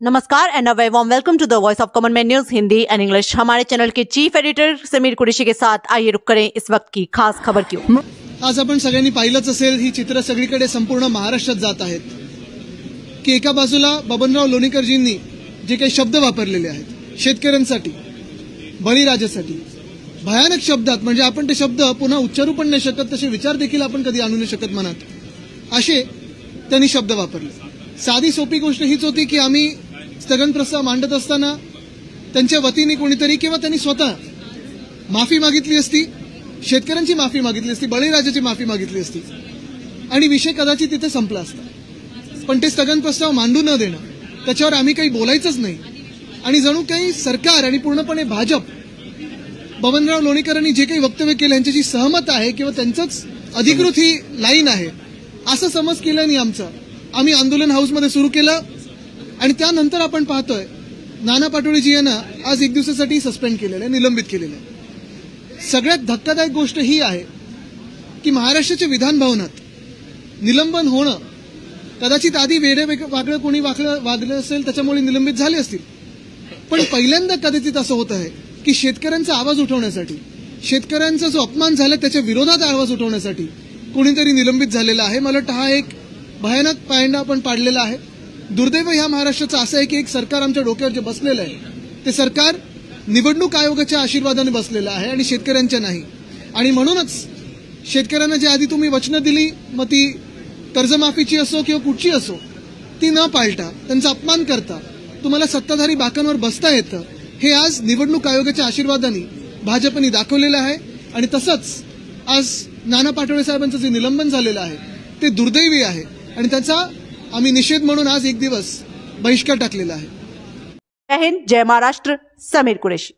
नमस्कार and a very warm welcome to the voice of common man news Hindi and English. हमारे channel के chief editor Sameer Qureshi के साथ आइए रुक करें इस वक्त की खास खबर की ओर। आज आपण सगळ्यांनी पाहिलंच असेल, ही चित्र सगळीकडे संपूर्ण महाराष्ट्रात जात आहेत की एका बाजूला बबनराव लोणीकरजींनी जे काही शब्द वापरलेले आहेत शेतकऱ्यांसाठी, बळीराजासाठी, भयानक शब्दात, म्हणजे आपण ते शब्द पुन्हा उच्चारू पण नाही शकत, तसे विचार देखील आपण कधी आणू नाही शकत मनात, असे त्यांनी शब्द वापरले। साधी सोपी गोष्ट हीच होती की आम्ही स्थगन प्रस्ताव मांडत असताना त्यांच्या वतीने कोणीतरी किंवा त्यांनी स्वतः माफी मागितली असती, शेतकऱ्यांची माफी मागितली असती, बळीराजाची माफी मागितली असती आणि विषय कदाचित तिथे संपला असता। पण ते स्थगन प्रस्ताव मांडू न देणं, त्याच्यावर आम्ही काही बोलायचंच नाही आणि जणू काही सरकार आणि पूर्णपणे भाजप बबनराव लोणीकरांनी जे काही वक्तव्य केलं यांच्याशी सहमत आहे किंवा त्यांचंच अधिकृत ही लाईन आहे असं समज केल्याने आम्ही आंदोलन हाऊसमध्ये सुरू केलं आणि त्यानंतर आपण पाहतोय नाना पाटोळेजी यांना आज एक दिवसासाठी सस्पेंड केलेलं आहे, निलंबित केलेलं आहे। सगळ्यात धक्कादायक गोष्ट ही आहे की महाराष्ट्राच्या विधान भवनात निलंबन होणं, कदाचित आधी वागळं कोणी वागलं असेल त्याच्यामुळे निलंबित झाले असतील, पण पहिल्यांदा कदाचित असं होत आहे की शेतकऱ्यांचा आवाज उठवण्यासाठी, शेतकऱ्यांचा जो अपमान झाला त्याच्या विरोधात आवाज उठवण्यासाठी कोणीतरी निलंबित झालेला आहे। मला वाटतं हा एक भयानक पायंडा आपण पाडलेला आहे। दुर्दैव ह्या महाराष्ट्राचं असं आहे की एक सरकार आमच्या डोक्यावर जे बसलेलं आहे ते सरकार निवडणूक आयोगाच्या आशीर्वादाने बसलेलं आहे आणि शेतकऱ्यांच्या नाही। आणि म्हणूनच शेतकऱ्यांना जे आधी तुम्ही वचनं दिली, मग ती कर्जमाफीची असो किंवा कुठची असो, ती न पाळता, त्यांचा अपमान करता तुम्हाला सत्ताधारी बाकांवर बसता येतं, हे आज निवडणूक आयोगाच्या आशीर्वादाने भाजपने दाखवलेलं आहे। आणि तसंच आज नाना पाटोळे साहेबांचं जे निलंबन झालेलं आहे ते दुर्दैवी आहे आणि त्याचा आम्ही निषेध म्हणून आज एक दिवस बहिष्कार टाकलेला आहे। जय हिंद, जय महाराष्ट्र। समीर कुरैशी।